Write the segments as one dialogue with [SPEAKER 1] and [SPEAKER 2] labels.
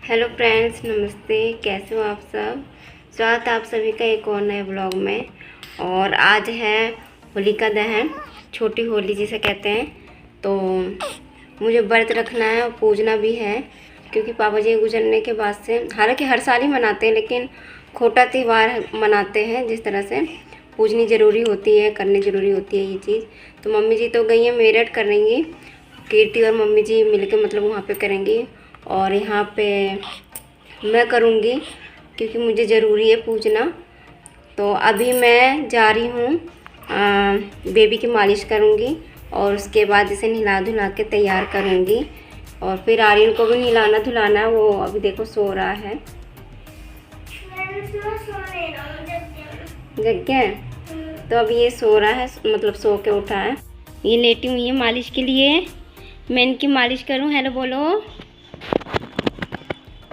[SPEAKER 1] Hello friends, नमस्ते। कैसे हो आप सब? स्वागत है आप सभी का एक और नए ब्लॉग में। और आज है होलिका दहन, छोटी होली जिसे कहते हैं। तो मुझे व्रत रखना है और पूजना भी है, क्योंकि पापा जी गुजरने के बाद से, हालांकि हर साल ही मनाते हैं, लेकिन खोटा त्यौहार मनाते हैं जिस तरह से पूजनी ज़रूरी होती है, करनी ज़रूरी होती है ये चीज़। तो मम्मी जी तो गई हैं मेरठ करेंगी, कीर्ति और मम्मी जी मिलकर मतलब वहाँ पे करेंगी। और यहाँ पे मैं करूँगी क्योंकि मुझे ज़रूरी है पूजना। तो अभी मैं जा रही हूँ, बेबी की मालिश करूँगी और उसके बाद इसे नहला धुला के तैयार करूँगी। और फिर आर्यन को भी नहलाना धुलाना है, वो अभी देखो सो रहा है। जग गया? तो अभी ये सो रहा है, मतलब सो के उठा है। ये लेटी हुई है मालिश के लिए। मैं इनकी मालिश करूँ? हेलो बोलो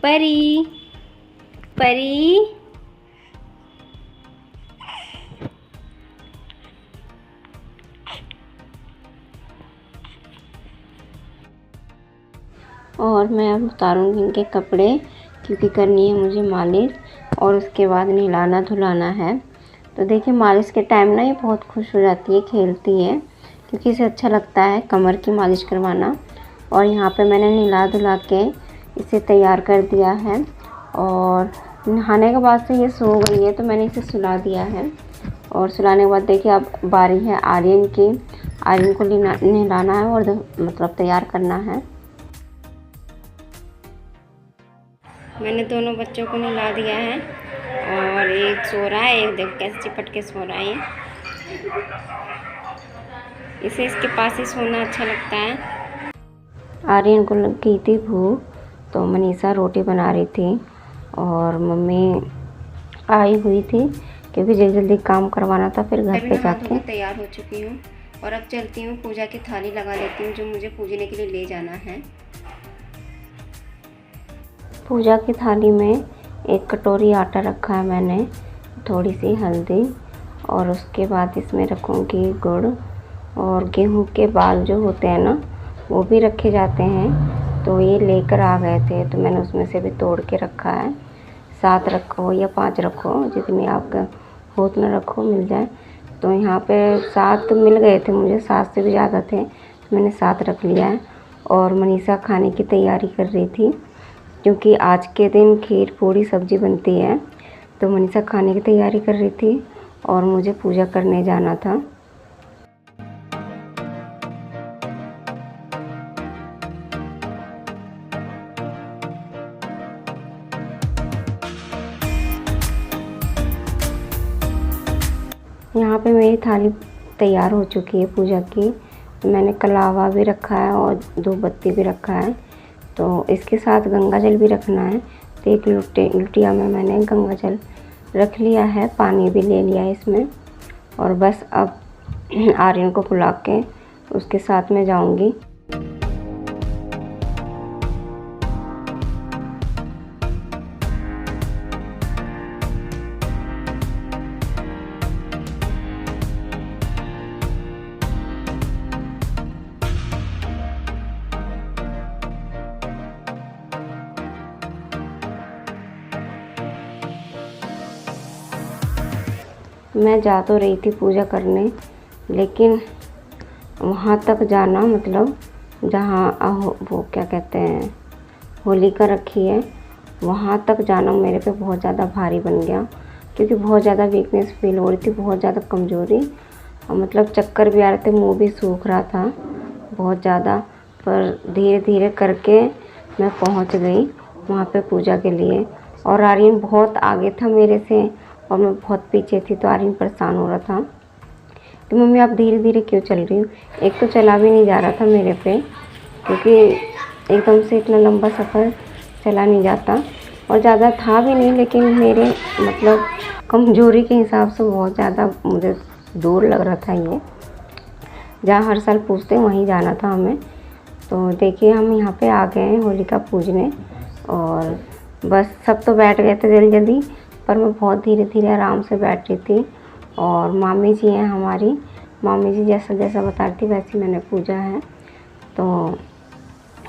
[SPEAKER 1] परी, परी। और मैं अब उतारूँगी इनके कपड़े, क्योंकि करनी है मुझे मालिश और उसके बाद नहलाना धुलाना है। तो देखिए मालिश के टाइम ना ये बहुत खुश हो जाती है, खेलती है, क्योंकि इसे अच्छा लगता है कमर की मालिश करवाना। और यहाँ पे मैंने नहला धुला के इसे तैयार कर दिया है। और नहाने के बाद से ये सो गई है, तो मैंने इसे सुला दिया है। और सुलाने के बाद देखिए अब बारी है आर्यन की। आर्यन को नहलाना है और मतलब तैयार करना है। मैंने दोनों बच्चों को नहला दिया है और एक सो रहा है, एक देखो कैसे चिपट के सो रहा है। इसे इसके पास ही सोना अच्छा लगता है। आर्यन को लग गई थी भूख, तो मनीषा रोटी बना रही थी और मम्मी आई हुई थी, क्योंकि जल्दी जल्दी काम करवाना था फिर घर पे जाके। तैयार हो चुकी हूँ और अब चलती हूँ, पूजा की थाली लगा लेती हूँ जो मुझे पूजने के लिए ले जाना है। पूजा की थाली में एक कटोरी आटा रखा है मैंने, थोड़ी सी हल्दी, और उसके बाद इसमें रखूँगी गुड़। और गेहूं के बाल जो होते हैं ना, वो भी रखे जाते हैं, तो ये लेकर आ गए थे, तो मैंने उसमें से भी तोड़ के रखा है। 7 रखो या 5 रखो, जितनी आपका हो उतना रखो, मिल जाए। तो यहाँ पे 7 मिल गए थे मुझे, 7 से भी ज़्यादा थे, तो मैंने 7 रख लिया है। और मनीषा खाने की तैयारी कर रही थी, क्योंकि आज के दिन खीर पूड़ी सब्ज़ी बनती है। तो मनीषा खाने की तैयारी कर रही थी और मुझे पूजा करने जाना था। यहाँ पे मेरी थाली तैयार हो चुकी है पूजा की। मैंने कलावा भी रखा है और 2 बत्ती भी रखा है। तो इसके साथ गंगा जल भी रखना है, तो 1 लुटिया में मैंने गंगा जल रख लिया है, पानी भी ले लिया है इसमें। और बस अब आर्यन को बुला के उसके साथ में जाऊंगी। मैं जा तो रही थी पूजा करने, लेकिन वहाँ तक जाना, मतलब जहाँ वो क्या कहते हैं होलिका रखी है, वहाँ तक जाना मेरे पे बहुत ज़्यादा भारी बन गया, क्योंकि बहुत ज़्यादा वीकनेस फील हो रही थी, बहुत ज़्यादा कमज़ोरी, मतलब चक्कर भी आ रहे थे, मुँह भी सूख रहा था बहुत ज़्यादा। पर धीरे धीरे करके मैं पहुँच गई वहाँ पे पूजा के लिए। और आर्यन बहुत आगे था मेरे से और मैं बहुत पीछे थी, तो आर्यन परेशान हो रहा था कि मम्मी आप धीरे धीरे क्यों चल रही हो। एक तो चला भी नहीं जा रहा था मेरे पे, क्योंकि एकदम से इतना लंबा सफ़र चला नहीं जाता, और ज़्यादा था भी नहीं, लेकिन मेरे मतलब कमज़ोरी के हिसाब से बहुत ज़्यादा मुझे दूर लग रहा था ये। जहाँ हर साल पूजते हैं वहीं जाना था हमें। तो देखिए हम यहाँ पे आ गए हैं होलिका पूजने, और बस सब तो बैठ गए थे जल्दी जल्दी, पर मैं बहुत धीरे धीरे आराम से बैठ रही थी। और मामी जी हैं हमारी, मामी जी जैसा जैसा बता रही थी वैसे मैंने पूजा है। तो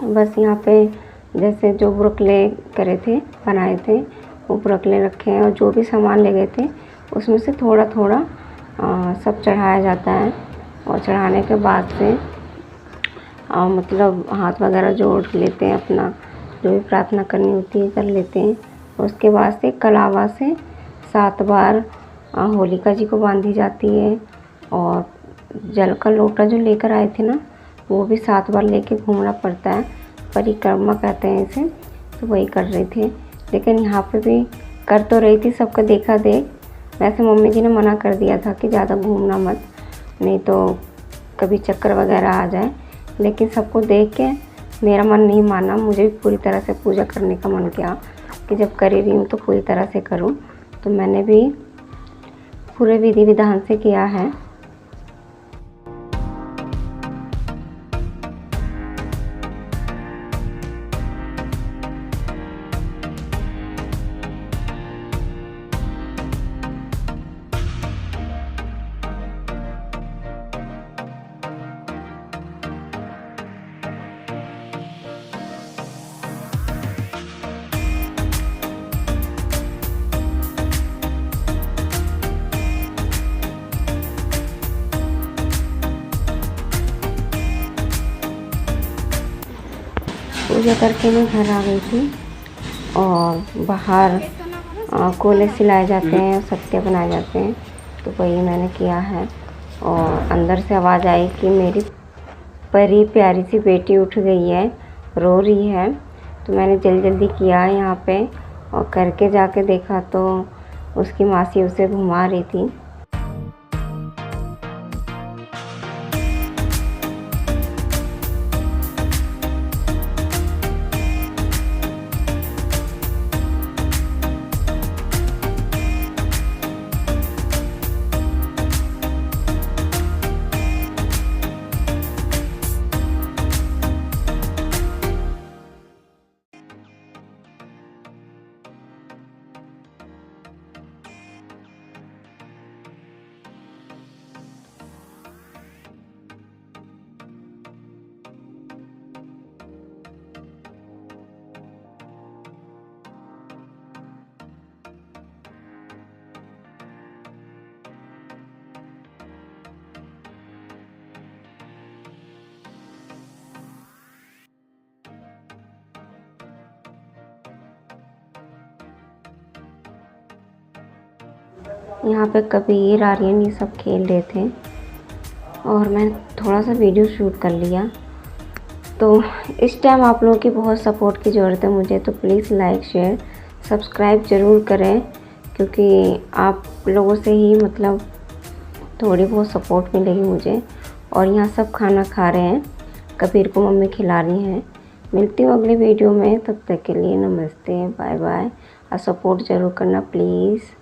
[SPEAKER 1] बस यहाँ पे जैसे जो बुरकले करे थे, बनाए थे, वो बुरकले रखे हैं और जो भी सामान ले गए थे उसमें से थोड़ा थोड़ा सब चढ़ाया जाता है। और चढ़ाने के बाद से मतलब हाथ वगैरह जोड़ लेते हैं, अपना जो भी प्रार्थना करनी होती है कर लेते हैं। उसके बाद से कलावा से 7 बार होलिका जी को बांधी जाती है। और जल का लोटा जो लेकर आए थे ना, वो भी 7 बार लेके घूमना पड़ता है, परिक्रमा कहते हैं इसे। तो वही कर रहे थे, लेकिन यहाँ पे भी कर तो रही थी, सबका देखा देख। वैसे मम्मी जी ने मना कर दिया था कि ज़्यादा घूमना मत, नहीं तो कभी चक्कर वगैरह आ जाए। लेकिन सबको देख के मेरा मन नहीं माना, मुझे भी पूरी तरह से पूजा करने का मन किया कि जब कर ही रही हूँ तो पूरी तरह से करूँ। तो मैंने भी पूरे विधि विधान से किया है। पूजा करके मैं घर आ गई थी और बाहर कोले सिलाए जाते हैं, सत्य बनाए जाते हैं, तो वही मैंने किया है। और अंदर से आवाज़ आई कि मेरी परी प्यारी सी बेटी उठ गई है, रो रही है। तो मैंने जल्दी जल्दी किया यहाँ पे, और करके जाके देखा तो उसकी मासी उसे घुमा रही थी। यहाँ पे कबीर, आर्यन ये सब खेल रहे थे और मैं थोड़ा सा वीडियो शूट कर लिया। तो इस टाइम आप लोगों की बहुत सपोर्ट की ज़रूरत है मुझे, तो प्लीज़ लाइक शेयर सब्सक्राइब ज़रूर करें, क्योंकि आप लोगों से ही मतलब थोड़ी बहुत सपोर्ट मिलेगी मुझे। और यहाँ सब खाना खा रहे हैं, कबीर को मम्मी खिला रही हैं। मिलती हूँ अगले वीडियो में, तब तक के लिए नमस्ते, बाय बाय। और सपोर्ट ज़रूर करना प्लीज़।